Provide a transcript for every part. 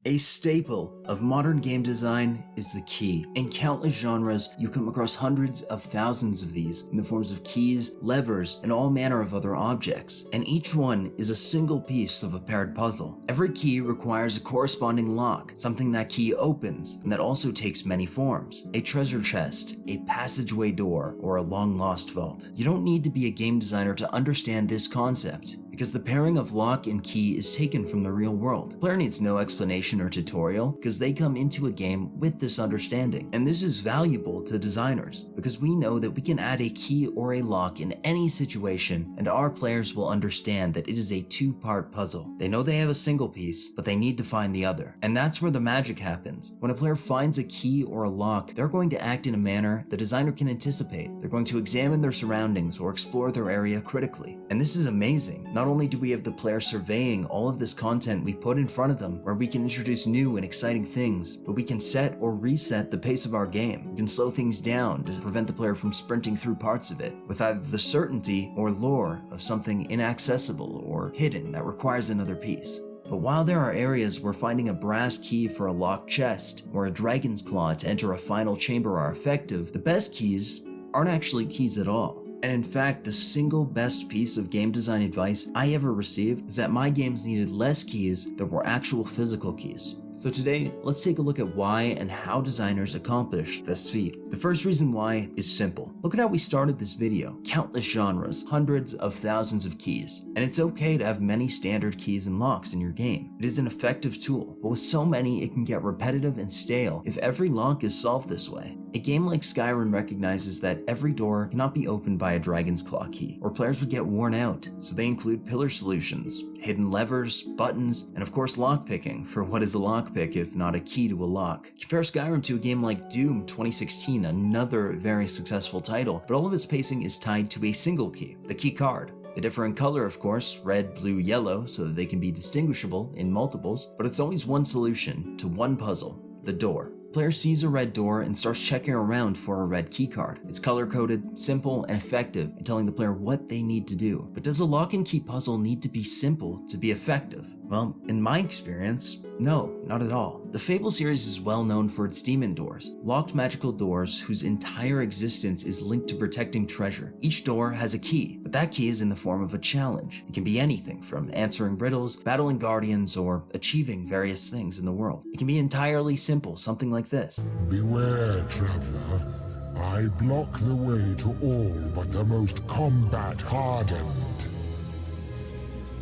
A staple of modern game design is the key. In countless genres, you come across hundreds of thousands of these in the forms of keys, levers, and all manner of other objects, and each one is a single piece of a paired puzzle. Every key requires a corresponding lock, something that key opens, and that also takes many forms: a treasure chest, a passageway door, or a long-lost vault. You don't need to be a game designer to understand this concept, because the pairing of lock and key is taken from the real world. The player needs no explanation or tutorial, because they come into a game with this understanding. And this is valuable to designers, because we know that we can add a key or a lock in any situation, and our players will understand that it is a two-part puzzle. They know they have a single piece, but they need to find the other. And that's where the magic happens. When a player finds a key or a lock, they're going to act in a manner the designer can anticipate. They're going to examine their surroundings or explore their area critically. And this is amazing. Not only do we have the player surveying all of this content we put in front of them, where we can introduce new and exciting things, but we can set or reset the pace of our game. We can slow things down to prevent the player from sprinting through parts of it, with either the certainty or lure of something inaccessible or hidden that requires another piece. But while there are areas where finding a brass key for a locked chest or a dragon's claw to enter a final chamber are effective, the best keys aren't actually keys at all. And in fact, the single best piece of game design advice I ever received is that my games needed less keys that were actual physical keys. So today, let's take a look at why and how designers accomplish this feat. The first reason why is simple. Look at how we started this video. Countless genres, hundreds of thousands of keys. And it's okay to have many standard keys and locks in your game. It is an effective tool, but with so many, it can get repetitive and stale if every lock is solved this way. A game like Skyrim recognizes that every door cannot be opened by a dragon's claw key, or players would get worn out, so they include pillar solutions, hidden levers, buttons, and of course lockpicking, for what is a lockpick if not a key to a lock. Compare Skyrim to a game like Doom 2016, another very successful title, but all of its pacing is tied to a single key, the key card. They differ in color, of course, red, blue, yellow, so that they can be distinguishable in multiples, but it's always one solution to one puzzle: the door. Player sees a red door and starts checking around for a red keycard. It's color-coded, simple, and effective in telling the player what they need to do. But does a lock and key puzzle need to be simple to be effective? Well, in my experience, no, not at all. The Fable series is well known for its demon doors, locked magical doors whose entire existence is linked to protecting treasure. Each door has a key, but that key is in the form of a challenge. It can be anything from answering riddles, battling guardians, or achieving various things in the world. It can be entirely simple, something like this. Beware, traveler. I block the way to all but the most combat-hardened.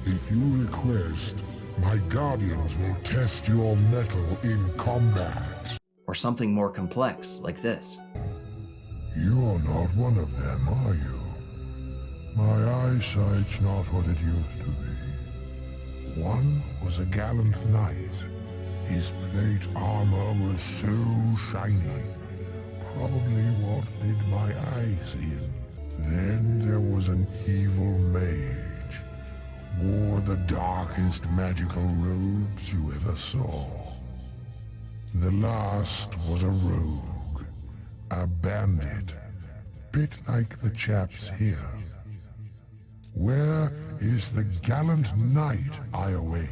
If you request, my guardians will test your mettle in combat. Or something more complex, like this. You're not one of them, are you? My eyesight's not what it used to be. One was a gallant knight. His plate armor was so shiny, probably what did my eyes in. Then there was an evil mage, wore the darkest magical robes you ever saw. The last was a rogue, a bandit, bit like the chaps here. Where is the gallant knight I await?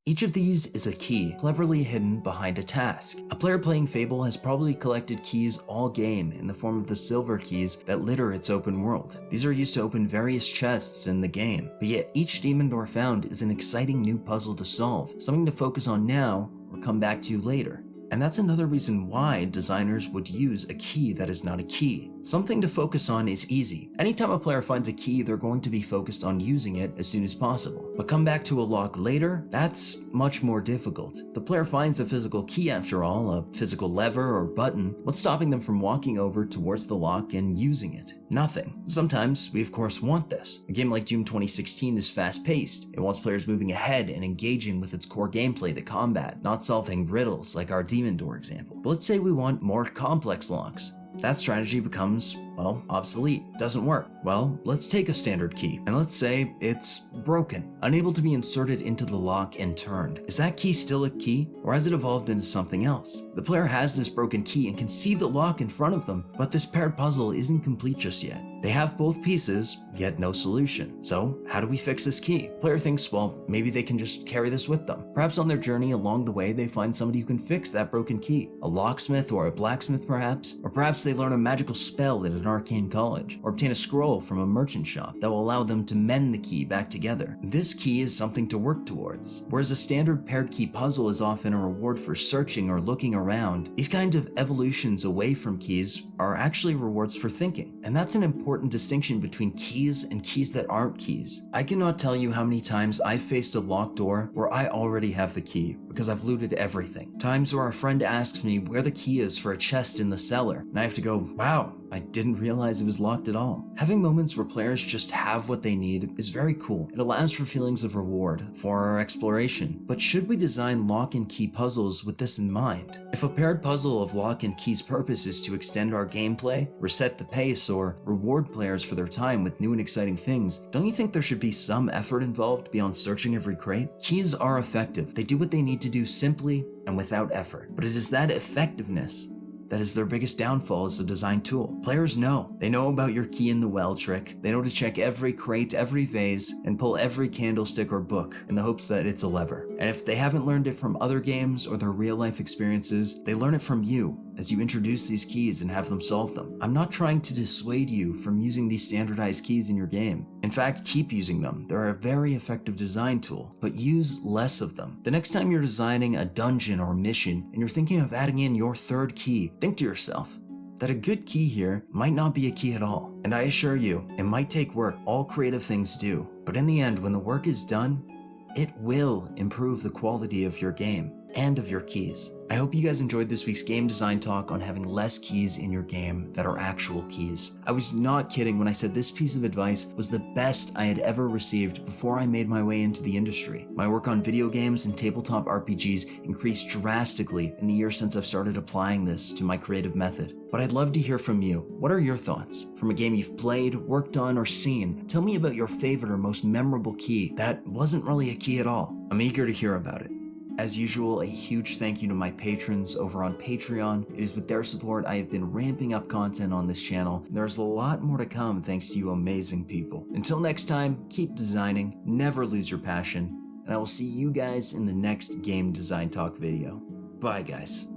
Each of these is a key, cleverly hidden behind a task. A player playing Fable has probably collected keys all game in the form of the silver keys that litter its open world. These are used to open various chests in the game, but yet each demon door found is an exciting new puzzle to solve, something to focus on now or come back to later. And that's another reason why designers would use a key that is not a key. Something to focus on is easy. Anytime a player finds a key, they're going to be focused on using it as soon as possible. But come back to a lock later, that's much more difficult. The player finds a physical key after all, a physical lever or button. What's stopping them from walking over towards the lock and using it? Nothing. Sometimes we of course want this. A game like Doom 2016 is fast-paced. It wants players moving ahead and engaging with its core gameplay, the combat, not solving riddles like our demon door example. But let's say we want more complex locks. that strategy becomes, well, obsolete, doesn't work. Well, let's take a standard key, and let's say it's broken, unable to be inserted into the lock and turned. Is that key still a key, or has it evolved into something else? The player has this broken key and can see the lock in front of them, but this paired puzzle isn't complete just yet. They have both pieces, yet no solution. So, how do we fix this key? Player thinks, well, maybe they can just carry this with them. Perhaps on their journey along the way, they find somebody who can fix that broken key. A locksmith or a blacksmith perhaps? Or perhaps they learn a magical spell at an arcane college, or obtain a scroll from a merchant shop that will allow them to mend the key back together. This key is something to work towards. Whereas a standard paired key puzzle is often a reward for searching or looking around, these kinds of evolutions away from keys are actually rewards for thinking. And that's an important distinction between keys and keys that aren't keys. I cannot tell you how many times I've faced a locked door where I already have the key because I've looted everything. Times where a friend asks me where the key is for a chest in the cellar, and I have to go, wow, I didn't realize it was locked at all. Having moments where players just have what they need is very cool. It allows for feelings of reward for our exploration. But should we design lock and key puzzles with this in mind? If a paired puzzle of lock and key's purpose is to extend our gameplay, reset the pace, or reward players for their time with new and exciting things, don't you think there should be some effort involved beyond searching every crate? Keys are effective. They do what they need to do simply and without effort. But it is that effectiveness that is their biggest downfall as a design tool. Players know. They know about your key in the well trick. They know to check every crate, every vase, and pull every candlestick or book in the hopes that it's a lever. And if they haven't learned it from other games or their real life experiences, they learn it from you as you introduce these keys and have them solve them. I'm not trying to dissuade you from using these standardized keys in your game. In fact, keep using them. They're a very effective design tool, but use less of them. The next time you're designing a dungeon or mission and you're thinking of adding in your third key, think to yourself that a good key here might not be a key at all. And I assure you, it might take work, all creative things do. But in the end, when the work is done, it will improve the quality of your game and of your keys. I hope you guys enjoyed this week's game design talk on having less keys in your game that are actual keys. I was not kidding when I said this piece of advice was the best I had ever received before I made my way into the industry. My work on video games and tabletop RPGs increased drastically in the years since I've started applying this to my creative method. But I'd love to hear from you. What are your thoughts? From a game you've played, worked on, or seen, tell me about your favorite or most memorable key that wasn't really a key at all. I'm eager to hear about it. As usual, a huge thank you to my patrons over on Patreon. It is with their support I have been ramping up content on this channel, and there's a lot more to come thanks to you amazing people. Until next time, keep designing, never lose your passion, and I will see you guys in the next Game Design Talk video. Bye guys.